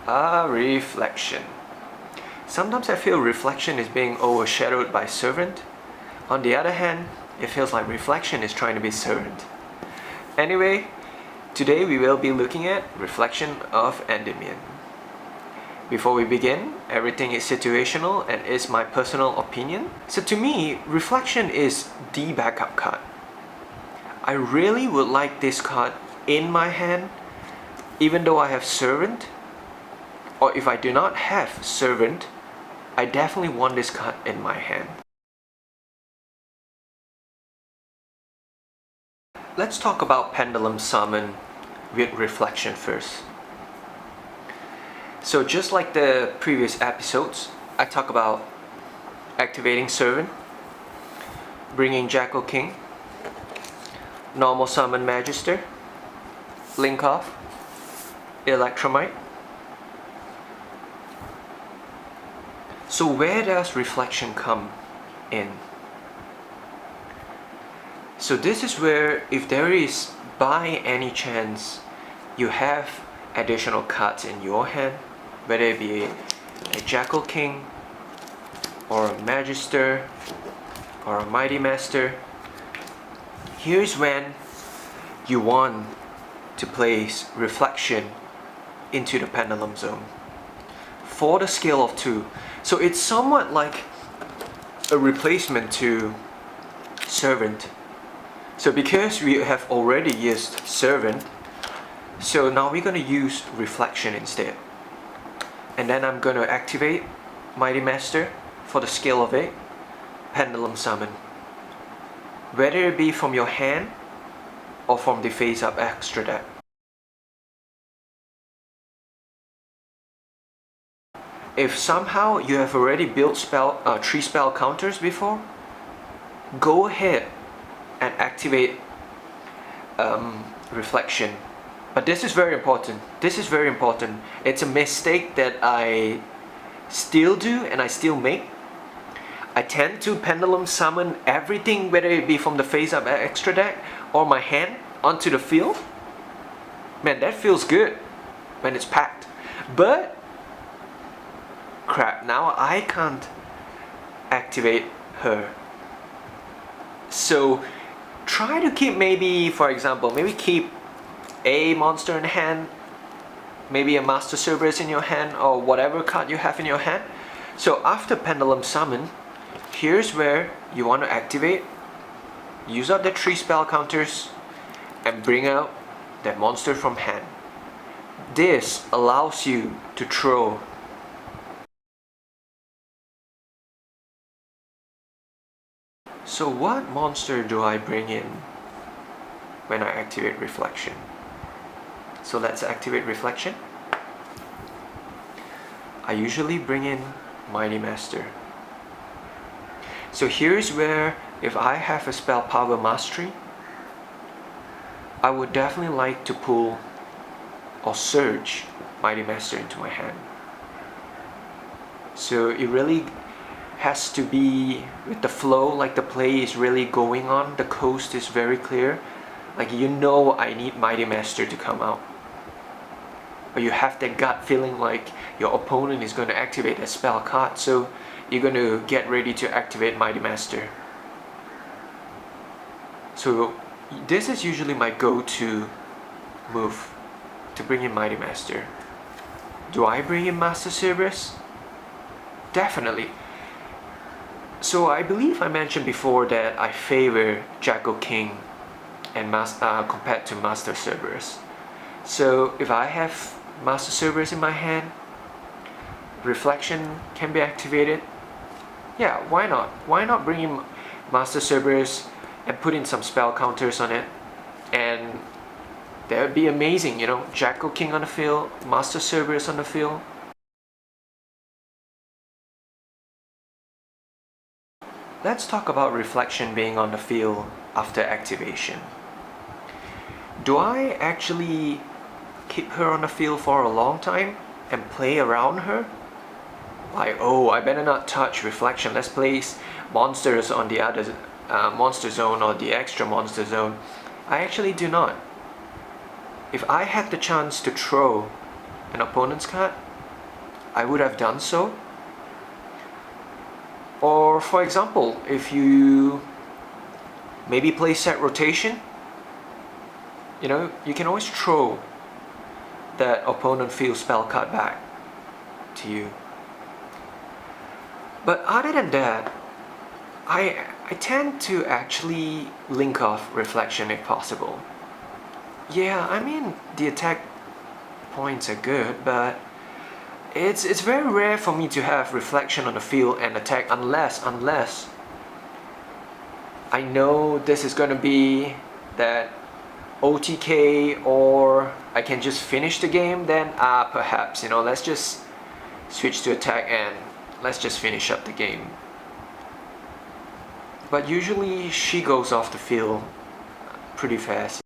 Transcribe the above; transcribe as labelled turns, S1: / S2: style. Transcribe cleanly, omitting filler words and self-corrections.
S1: Reflection. Sometimes I feel Reflection is being overshadowed by Servant. On the other hand, it feels like Reflection is trying to be Servant. Anyway, today we will be looking at Reflection of Endymion. Before we begin, everything is situational and is my personal opinion. So to me, Reflection is the backup card. I really would like this card in my hand, even though I have Servant. Or if I do not have Servant, I definitely want this card in my hand. Let's talk about Pendulum Summon with Reflection first. So just like the previous episodes, I talk about activating Servant, bringing Jackal King, normal summon Magister, Link Off, Electromite. So where does Reflection come in? So this is where, if there is by any chance you have additional cards in your hand, whether it be a Jackal King or a Magister or a Mighty Master, here's when you want to place Reflection into the Pendulum Zone for the scale of 2. So it's somewhat like a replacement to Servant. So because we have already used Servant, so now we're going to use Reflection instead. And then I'm going to activate Mighty Master for the scale of 8, Pendulum Summon. Whether it be from your hand or from the face up extra deck. If somehow you have already built 3 spell counters before, go ahead and activate Reflection. But this is very important. This is very important. It's a mistake that I still do and I still make. I tend to Pendulum Summon everything, whether it be from the face up extra deck or my hand, onto the field. Man, that feels good when it's packed. But crap, now I can't activate her. So try to keep, maybe for example, maybe keep a monster in hand, maybe a Master Cerberus in your hand, or whatever card you have in your hand. So after Pendulum Summon, here's where you want to activate, use up the 3 spell counters and bring out that monster from hand. This allows you to throw So what monster do I bring in when I activate Reflection? So let's activate Reflection. I usually bring in Mighty Master. So here's where, if I have a spell power mastery, I would definitely like to pull or surge Mighty Master into my hand. So it really has to be with the flow, like the play is really going on, the coast is very clear, like you know I need Mighty Master to come out. But you have that gut feeling like your opponent is going to activate a spell card, so you're going to get ready to activate Mighty Master. So this is usually my go-to move, to bring in Mighty Master. Do I bring in Master Cerberus? Definitely. So I believe I mentioned before that I favor Jackal King and compared to Master Cerberus. So if I have Master Cerberus in my hand, Reflection can be activated. Yeah, why not? Why not bring in Master Cerberus and put in some spell counters on it? And that would be amazing, you know, Jackal King on the field, Master Cerberus on the field. Let's talk about Reflection being on the field after activation. Do I actually keep her on the field for a long time and play around her? Like, oh, I better not touch Reflection, let's place monsters on the other monster zone or the extra monster zone. I actually do not. If I had the chance to throw an opponent's card, I would have done so. Or for example, if you maybe play set rotation, you can always throw that opponent field spell card back to you. But other than that, I tend to actually link off Reflection if possible. Yeah, I mean, the attack points are good, but it's very rare for me to have Reflection on the field and attack unless I know this is gonna be that OTK, or I can just finish the game, then perhaps, let's just switch to attack and let's just finish up the game. But usually she goes off the field pretty fast.